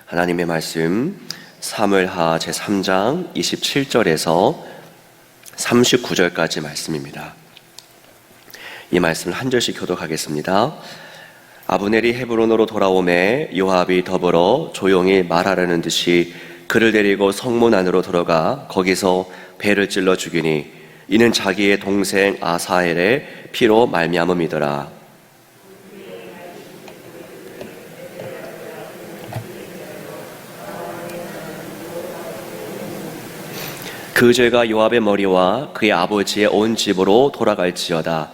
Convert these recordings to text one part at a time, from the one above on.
하나님의 말씀 사무엘하 제3장 27절에서 39절까지 말씀입니다. 이 말씀을 한 절씩 교독하겠습니다. 아브넬이 헤브론으로 돌아오매 요압이 더불어 조용히 말하라는 듯이 그를 데리고 성문 안으로 들어가 거기서 배를 찔러 죽이니 이는 자기의 동생 아사엘의 피로 말미암음이더라. 그 죄가 요압의 머리와 그의 아버지의 온 집으로 돌아갈지어다.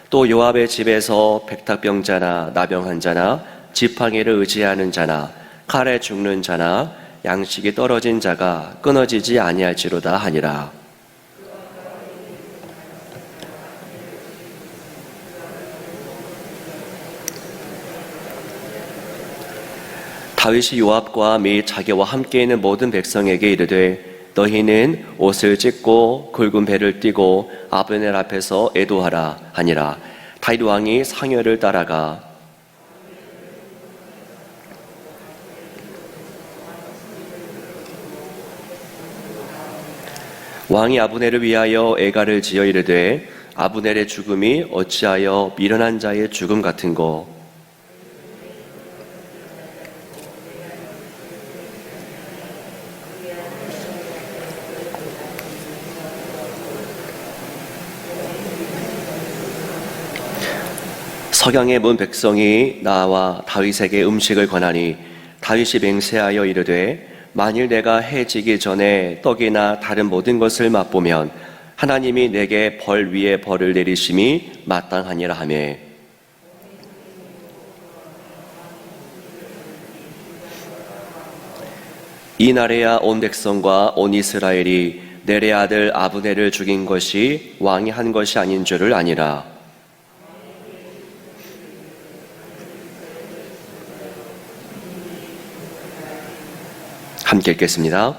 또 요압의 집에서 백탁병자나 나병한 자나 지팡이를 의지하는 자나 칼에 죽는 자나 양식이 떨어진 자가 끊어지지 아니할지로다 하니라. 다윗이 요압과 및 자기와 함께 있는 모든 백성에게 이르되 너희는 옷을 찢고 굵은 배를 띠고 아브넬 앞에서 애도하라 하니라. 다윗 왕이 상여를 따라가 왕이 아브넬을 위하여 애가를 지어 이르되 아브넬의 죽음이 어찌하여 미련한 자의 죽음 같은고. 석양의 문 백성이 나와 다윗에게 음식을 권하니 다윗이 맹세하여 이르되 만일 내가 해 지기 전에 떡이나 다른 모든 것을 맛보면 하나님이 내게 벌 위에 벌을 내리심이 마땅하니라 하매 이날에야 온 백성과 온 이스라엘이 넬의 아들 아브넬을 죽인 것이 왕이 한 것이 아닌 줄을 아니라. 함께 읽겠습니다.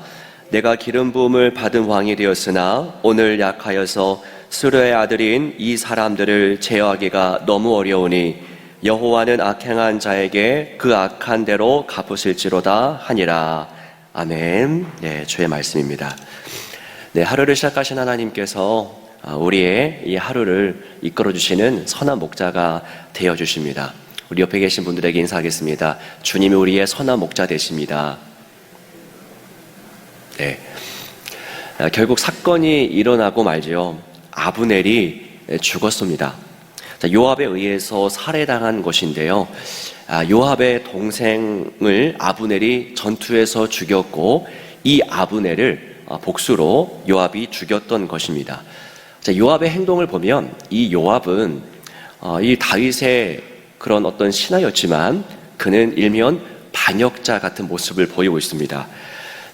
내가 기름 부음을 받은 왕이 되었으나 오늘 약하여서 스루의 아들인 이 사람들을 제어하기가 너무 어려우니 여호와는 악행한 자에게 그 악한 대로 갚으실지로다 하니라. 아멘. 네, 주의 말씀입니다. 네, 하루를 시작하신 하나님께서 우리의 이 하루를 이끌어 주시는 선한 목자가 되어 주십니다. 우리 옆에 계신 분들에게 인사하겠습니다. 주님이 우리의 선한 목자 되십니다. 네. 결국 사건이 일어나고 말죠. 아브넬이 죽었습니다. 요압에 의해서 살해당한 것인데요. 요압의 동생을 아브넬이 전투에서 죽였고 이 아브넬을 복수로 요압이 죽였던 것입니다. 요압의 행동을 보면 이 요압은 이 다윗의 그런 어떤 신하였지만 그는 일면 반역자 같은 모습을 보이고 있습니다.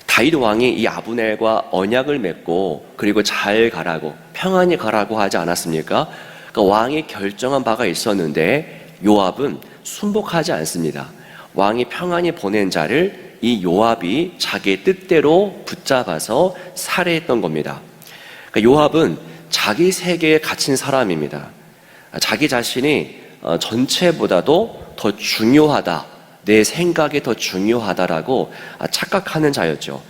다윗 왕이 이 아브넬과 언약을 맺고 그리고 잘 가라고 평안히 가라고 하지 않았습니까? 그러니까 왕이 결정한 바가 있었는데 요압은 순복하지 않습니다. 왕이 평안히 보낸 자를 이 요압이 자기의 뜻대로 붙잡아서 살해했던 겁니다. 그러니까 요압은 자기 세계에 갇힌 사람입니다. 자기 자신이 전체보다도 더 중요하다, 내 생각이 더 중요하다라고 착각하는 자였죠.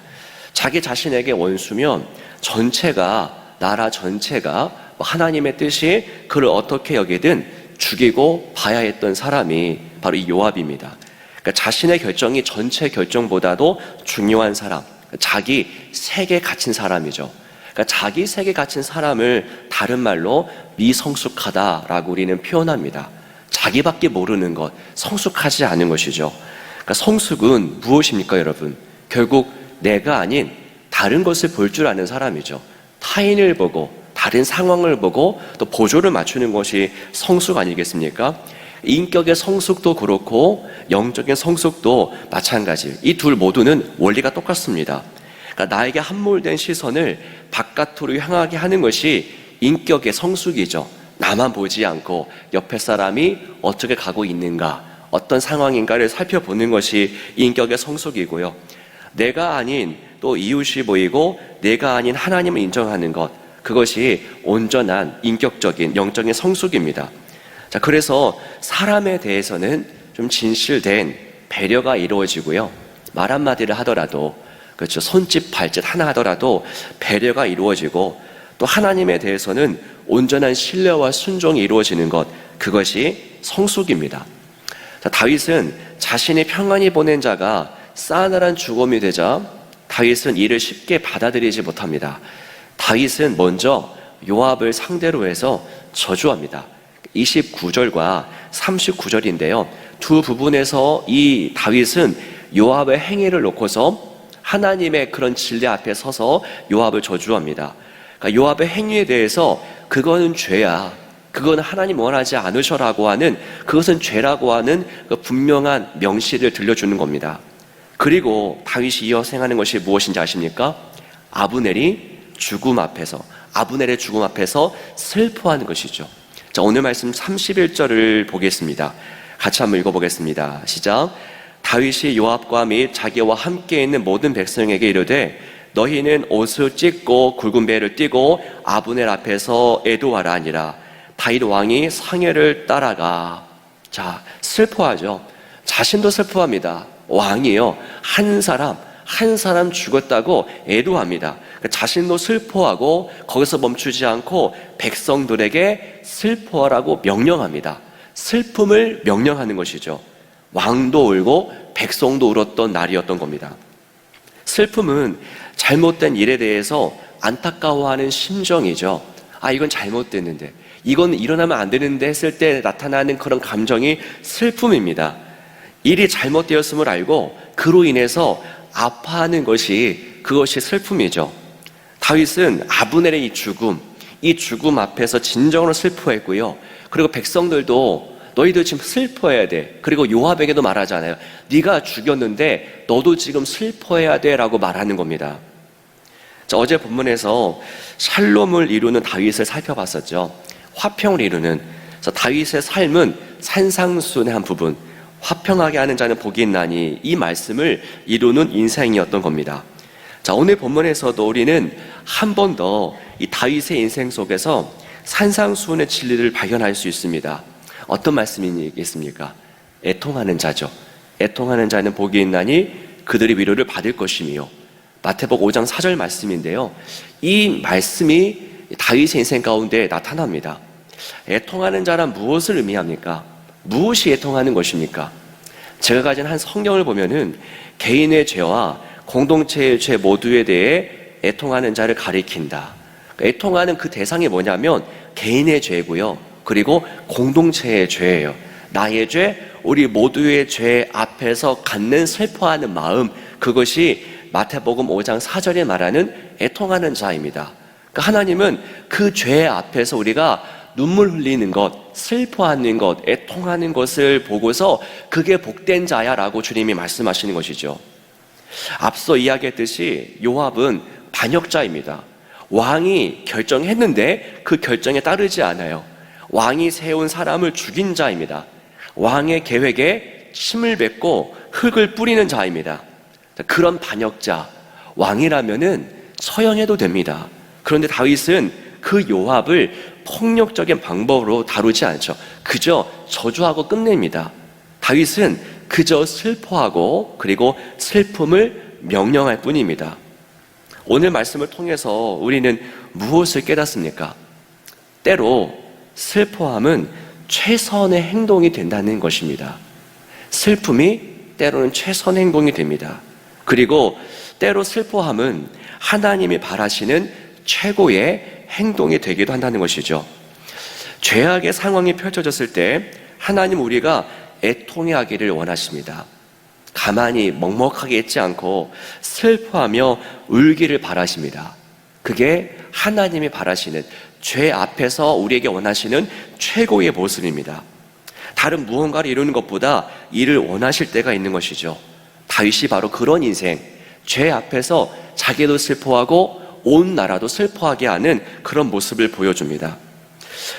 자기 자신에게 원수면 전체가, 나라 전체가 하나님의 뜻이 그를 어떻게 여기든 죽이고 봐야 했던 사람이 바로 이 요압입니다. 그러니까 자신의 결정이 전체 결정보다도 중요한 사람, 자기 세계에 갇힌 사람이죠. 그러니까 자기 세계에 갇힌 사람을 다른 말로 미성숙하다라고 우리는 표현합니다. 자기밖에 모르는 것, 성숙하지 않은 것이죠. 그러니까 성숙은 무엇입니까, 여러분? 결국 내가 아닌 다른 것을 볼 줄 아는 사람이죠. 타인을 보고 다른 상황을 보고 또 보조를 맞추는 것이 성숙 아니겠습니까? 인격의 성숙도 그렇고 영적인 성숙도 마찬가지. 이 둘 모두는 원리가 똑같습니다. 그러니까 나에게 함몰된 시선을 바깥으로 향하게 하는 것이 인격의 성숙이죠. 나만 보지 않고 옆에 사람이 어떻게 가고 있는가, 어떤 상황인가를 살펴보는 것이 인격의 성숙이고요. 내가 아닌 또 이웃이 보이고 내가 아닌 하나님을 인정하는 것, 그것이 온전한 인격적인 영적인 성숙입니다. 자, 그래서 사람에 대해서는 좀 진실된 배려가 이루어지고요. 말 한마디를 하더라도, 그렇죠, 손짓 발짓 하나 하더라도 배려가 이루어지고, 또 하나님에 대해서는 온전한 신뢰와 순종이 이루어지는 것, 그것이 성숙입니다. 자, 다윗은 자신이 평안히 보낸 자가 싸늘한 죽음이 되자 다윗은 이를 쉽게 받아들이지 못합니다. 다윗은 먼저 요압을 상대로 해서 저주합니다. 29절과 39절인데요. 두 부분에서 이 다윗은 요압의 행위를 놓고서 하나님의 그런 진리 앞에 서서 요압을 저주합니다. 그러니까 요압의 행위에 대해서 그거는 죄야, 그건 하나님 원하지 않으셔라고 하는, 그것은 죄라고 하는 그 분명한 명시를 들려주는 겁니다. 그리고 다윗이 이어서 행하는 것이 무엇인지 아십니까? 아브넬의 죽음 앞에서 슬퍼하는 것이죠. 자, 오늘 말씀 31절을 보겠습니다. 같이 한번 읽어보겠습니다. 시작. 다윗이 요압과 및 자기와 함께 있는 모든 백성에게 이르되 너희는 옷을 찢고 굵은 배를 띠고 아브넬 앞에서 애도하라 하니라. 다윗 왕이 상해를 따라가. 자, 슬퍼하죠. 자신도 슬퍼합니다. 왕이요, 한 사람 죽었다고 애도합니다. 자신도 슬퍼하고 거기서 멈추지 않고 백성들에게 슬퍼하라고 명령합니다. 슬픔을 명령하는 것이죠. 왕도 울고 백성도 울었던 날이었던 겁니다. 슬픔은 잘못된 일에 대해서 안타까워하는 심정이죠. 아, 이건 잘못됐는데, 이건 일어나면 안 되는데 했을 때 나타나는 그런 감정이 슬픔입니다. 일이 잘못되었음을 알고 그로 인해서 아파하는 것이, 그것이 슬픔이죠. 다윗은 아브넬의 이 죽음 앞에서 진정으로 슬퍼했고요. 그리고 백성들도 너희들 지금 슬퍼해야 돼. 그리고 요압에게도 말하잖아요. 네가 죽였는데 너도 지금 슬퍼해야 돼 라고 말하는 겁니다. 자, 어제 본문에서 샬롬을 이루는 다윗을 살펴봤었죠. 화평을 이루는, 다윗의 삶은 산상수훈의 한 부분, 화평하게 하는 자는 복이 있나니, 이 말씀을 이루는 인생이었던 겁니다. 자, 오늘 본문에서도 우리는 한 번 더 이 다윗의 인생 속에서 산상수훈의 진리를 발견할 수 있습니다. 어떤 말씀이겠습니까? 애통하는 자죠. 애통하는 자는 복이 있나니 그들이 위로를 받을 것이며, 마태복음 5장 4절 말씀인데요. 이 말씀이 다윗의 인생 가운데 나타납니다. 애통하는 자란 무엇을 의미합니까? 무엇이 애통하는 것입니까? 제가 가진 한 성경을 보면은 개인의 죄와 공동체의 죄 모두에 대해 애통하는 자를 가리킨다. 애통하는 그 대상이 뭐냐면 개인의 죄고요, 그리고 공동체의 죄예요. 나의 죄, 우리 모두의 죄 앞에서 갖는 슬퍼하는 마음, 그것이 마태복음 5장 4절에 말하는 애통하는 자입니다. 그러니까 하나님은 그 죄 앞에서 우리가 눈물 흘리는 것, 슬퍼하는 것, 애통하는 것을 보고서 그게 복된 자야 라고 주님이 말씀하시는 것이죠. 앞서 이야기했듯이 요압은 반역자입니다. 왕이 결정했는데 그 결정에 따르지 않아요. 왕이 세운 사람을 죽인 자입니다. 왕의 계획에 침을 뱉고 흙을 뿌리는 자입니다. 그런 반역자, 왕이라면은 처형해도 됩니다. 그런데 다윗은 그 요압을 폭력적인 방법으로 다루지 않죠. 그저 저주하고 끝냅니다. 다윗은 그저 슬퍼하고 그리고 슬픔을 명령할 뿐입니다. 오늘 말씀을 통해서 우리는 무엇을 깨닫습니까? 때로 슬퍼함은 최선의 행동이 된다는 것입니다. 슬픔이 때로는 최선의 행동이 됩니다. 그리고 때로 슬퍼함은 하나님이 바라시는 최고의 행동이 되기도 한다는 것이죠. 죄악의 상황이 펼쳐졌을 때 하나님 우리가 애통해하기를 원하십니다. 가만히 먹먹하게 있지 않고 슬퍼하며 울기를 바라십니다. 그게 하나님이 바라시는, 죄 앞에서 우리에게 원하시는 최고의 모습입니다. 다른 무언가를 이루는 것보다 이를 원하실 때가 있는 것이죠. 다윗이 바로 그런 인생, 죄 앞에서 자기도 슬퍼하고 온 나라도 슬퍼하게 하는 그런 모습을 보여줍니다.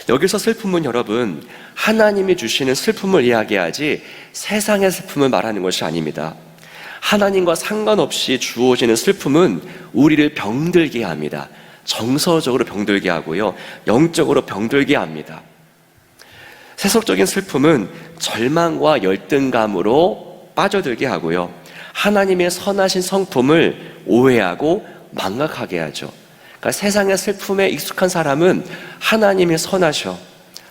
여기서 슬픔은 여러분, 하나님이 주시는 슬픔을 이야기하지 세상의 슬픔을 말하는 것이 아닙니다. 하나님과 상관없이 주어지는 슬픔은 우리를 병들게 합니다. 정서적으로 병들게 하고요, 영적으로 병들게 합니다. 세속적인 슬픔은 절망과 열등감으로 빠져들게 하고요, 하나님의 선하신 성품을 오해하고 망각하게 하죠. 그러니까 세상의 슬픔에 익숙한 사람은 하나님이 선하셔,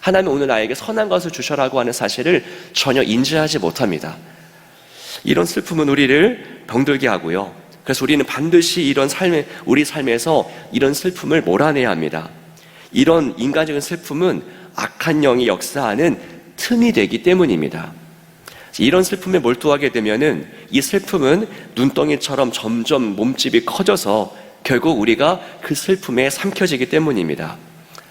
하나님 오늘 나에게 선한 것을 주셔라고 하는 사실을 전혀 인지하지 못합니다. 이런 슬픔은 우리를 병들게 하고요, 그래서 우리는 반드시 우리 삶에서 이런 슬픔을 몰아내야 합니다. 이런 인간적인 슬픔은 악한 영이 역사하는 틈이 되기 때문입니다. 이런 슬픔에 몰두하게 되면은 이 슬픔은 눈덩이처럼 점점 몸집이 커져서 결국 우리가 그 슬픔에 삼켜지기 때문입니다.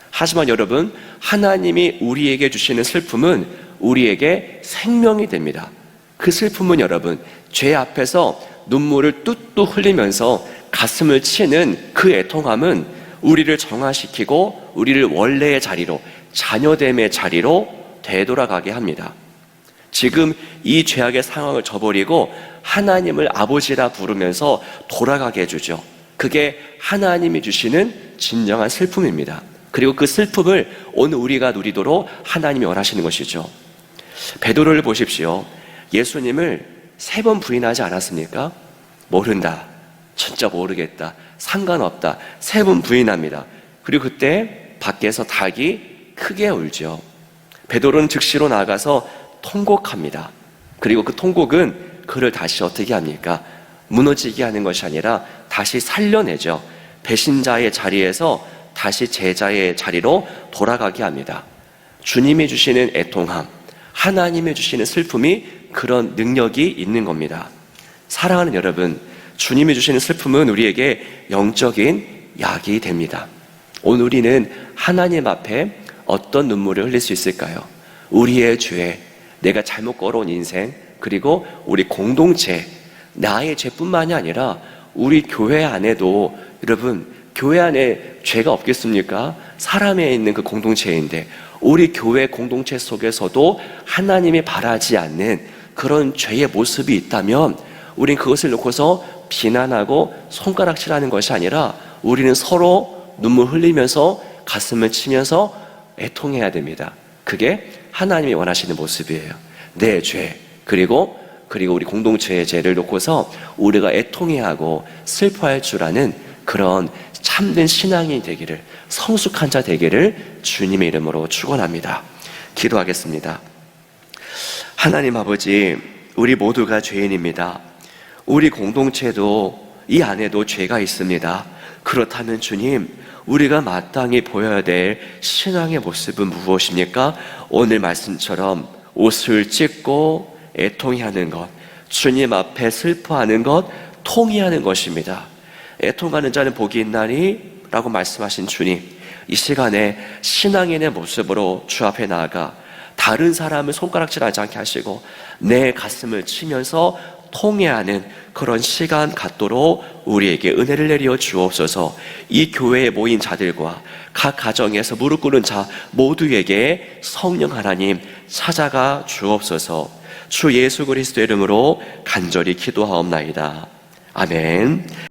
하지만 여러분, 하나님이 우리에게 주시는 슬픔은 우리에게 생명이 됩니다. 그 슬픔은 여러분, 죄 앞에서 눈물을 뚝뚝 흘리면서 가슴을 치는 그 애통함은 우리를 정화시키고 우리를 원래의 자리로, 자녀됨의 자리로 되돌아가게 합니다. 지금 이 죄악의 상황을 저버리고 하나님을 아버지라 부르면서 돌아가게 해주죠. 그게 하나님이 주시는 진정한 슬픔입니다. 그리고 그 슬픔을 오늘 우리가 누리도록 하나님이 원하시는 것이죠. 베드로를 보십시오. 예수님을 3번 부인하지 않았습니까? 모른다, 진짜 모르겠다, 상관없다, 3번 부인합니다. 그리고 그때 밖에서 닭이 크게 울죠. 베드로는 즉시로 나가서 통곡합니다. 그리고 그 통곡은 그를 다시 어떻게 합니까? 무너지게 하는 것이 아니라 다시 살려내죠. 배신자의 자리에서 다시 제자의 자리로 돌아가게 합니다. 주님이 주시는 애통함, 하나님이 주시는 슬픔이 그런 능력이 있는 겁니다. 사랑하는 여러분, 주님이 주시는 슬픔은 우리에게 영적인 약이 됩니다. 오늘 우리는 하나님 앞에 어떤 눈물을 흘릴 수 있을까요? 우리의 죄, 내가 잘못 걸어온 인생, 그리고 우리 공동체, 나의 죄뿐만이 아니라 우리 교회 안에도, 여러분, 교회 안에 죄가 없겠습니까? 사람에 있는 그 공동체인데 우리 교회 공동체 속에서도 하나님이 바라지 않는 그런 죄의 모습이 있다면 우린 그것을 놓고서 비난하고 손가락질하는 것이 아니라 우리는 서로 눈물 흘리면서 가슴을 치면서 애통해야 됩니다. 그게 하나님이 원하시는 모습이에요. 내 죄, 그리고 우리 공동체의 죄를 놓고서 우리가 애통해야 하고 슬퍼할 줄 아는 그런 참된 신앙이 되기를, 성숙한 자 되기를 주님의 이름으로 축원합니다. 기도하겠습니다. 하나님 아버지, 우리 모두가 죄인입니다. 우리 공동체도 이 안에도 죄가 있습니다. 그렇다면 주님, 우리가 마땅히 보여야 될 신앙의 모습은 무엇입니까? 오늘 말씀처럼 옷을 찢고 애통해하는 것, 주님 앞에 슬퍼하는 것, 통회하는 것입니다. 애통하는 자는 복이 있나니? 라고 말씀하신 주님, 이 시간에 신앙인의 모습으로 주 앞에 나아가 다른 사람을 손가락질하지 않게 하시고 내 가슴을 치면서 통회하는 그런 시간 갖도록 우리에게 은혜를 내려 주옵소서. 이 교회에 모인 자들과 각 가정에서 무릎 꿇는 자 모두에게 성령 하나님 찾아가 주옵소서. 주 예수 그리스도의 이름으로 간절히 기도하옵나이다. 아멘.